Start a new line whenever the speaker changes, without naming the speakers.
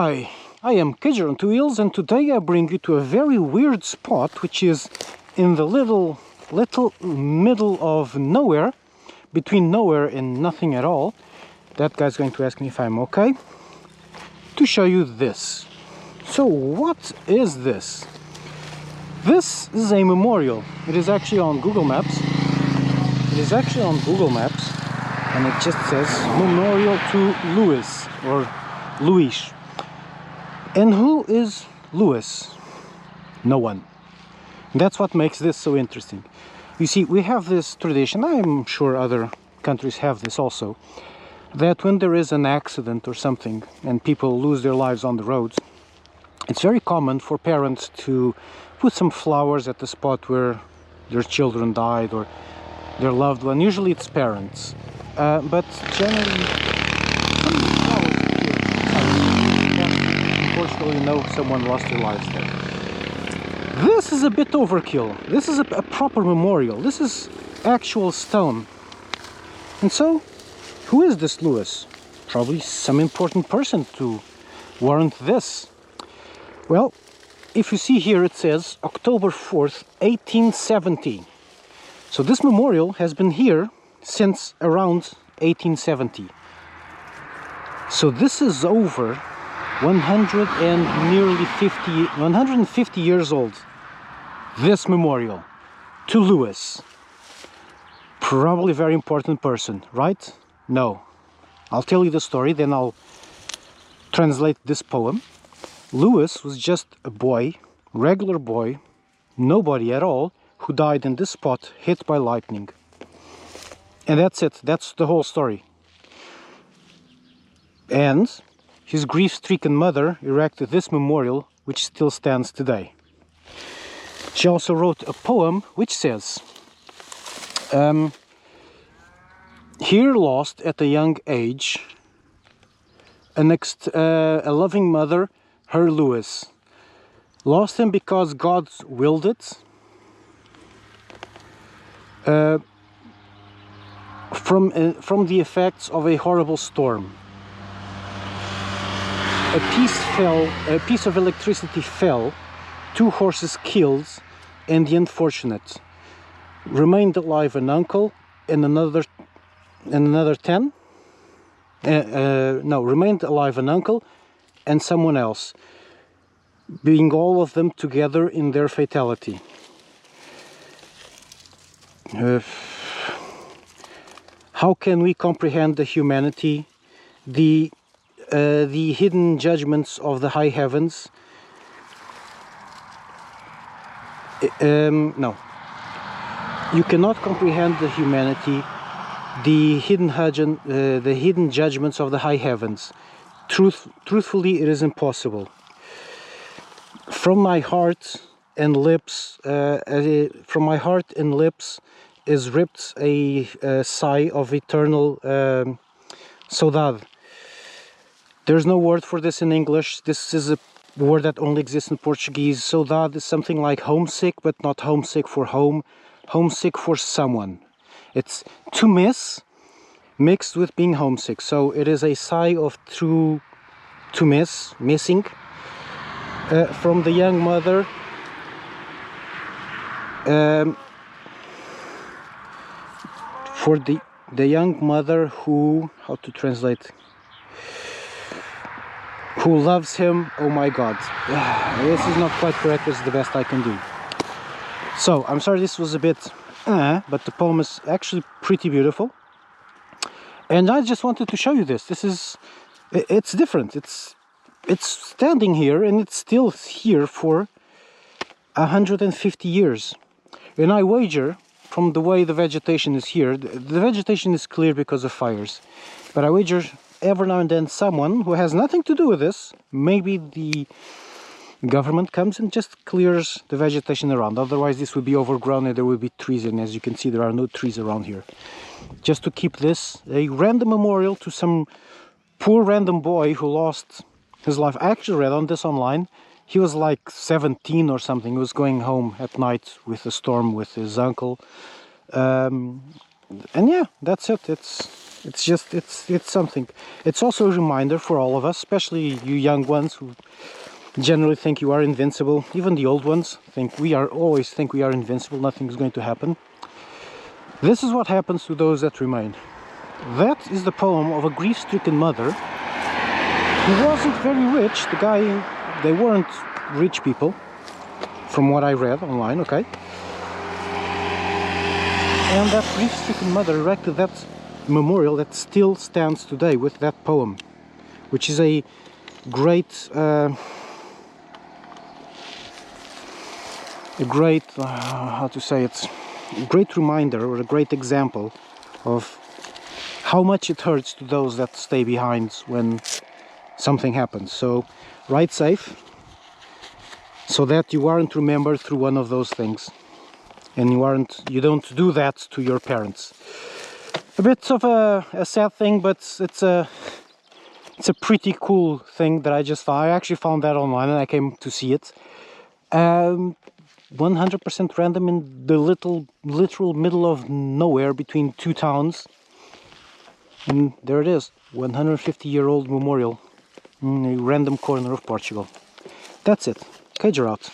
Hi, I am Kedger on Two Wheels, and today I bring you to a very weird spot, which is in the little middle of nowhere, between nowhere and nothing at all. That guy's going to ask me if I'm okay, to show you this. So what is this? This is a memorial. It is actually on Google Maps. And it just says Memorial to Louis, or Louis. And who is Louis? No one. That's what makes this so interesting. You see, we have this tradition, I'm sure other countries have this also, that when there is an accident or something and people lose their lives on the roads, it's very common for parents to put some flowers at the spot where their children died or their loved one. Usually it's parents, but generally some flowers appear. Unfortunately, you know, someone lost their lives there. This is a bit overkill. This is a proper memorial. This is actual stone. And so, who is this Louis? Probably some important person to warrant this. Well, if you see here, it says October 4th, 1870. So this memorial has been here since around 1870. So this is over 150 years old. This memorial to Louis. Probably a very important person, right? No. I'll tell you the story, then I'll translate this poem. Louis was just a boy, regular boy, nobody at all, who died in this spot, hit by lightning. And that's it. That's the whole story. And his grief-stricken mother erected this memorial, which still stands today. She also wrote a poem which says, here lost at a young age, a loving mother, her Louis. Lost him because God willed it. From the effects of a horrible storm. A piece of electricity fell, 2 horses killed, and the unfortunate. Remained alive an uncle and another 10. Remained alive an uncle and someone else, being all of them together in their fatality. How can we comprehend the humanity, the hidden judgments of the high heavens? No. You cannot comprehend the humanity, the hidden judgments of the high heavens. Truthfully, it is impossible. From my heart and lips, is ripped a sigh of eternal saudade. There's no word for this in English. This is a word that only exists in Portuguese. Saudade is something like homesick, but not homesick for home. Homesick for someone. It's to miss mixed with being homesick. So it is a sigh of to miss, missing, from the young mother. For the young mother who, how to translate, who loves him. Oh my God, this is not quite correct, but it's the best I can do. So I'm sorry this was a bit but the poem is actually pretty beautiful, and I just wanted to show you this. It's different. It's standing here, and it's still here for 150 years, and I wager, from the way the vegetation is here, the vegetation is clear because of fires, but I wager every now and then someone who has nothing to do with this, maybe the government comes and just clears the vegetation around. Otherwise this would be overgrown and there would be trees, and as you can see there are no trees around here. Just to keep this a random memorial to some poor random boy who lost his life. I actually read on this online. He was like 17 or something. He was going home at night with a storm with his uncle. And yeah, that's it. It's It's something. It's also a reminder for all of us, especially you young ones who generally think you are invincible. Even the old ones always think we are invincible, nothing is going to happen. This is what happens to those that remain. That is the poem of a grief-stricken mother who wasn't very rich. They weren't rich people, from what I read online, okay? And that grief-stricken mother erected that memorial that still stands today with that poem, which is a great how to say it, a great reminder or a great example of how much it hurts to those that stay behind when something happens. So ride safe, so that you aren't remembered through one of those things, and you don't do that to your parents. A bit of a sad thing, but it's a pretty cool thing that I actually found that online and I came to see it. 100% random in the literal middle of nowhere between two towns, and there it is, 150-year-old memorial in a random corner of Portugal. That's it. Cager out.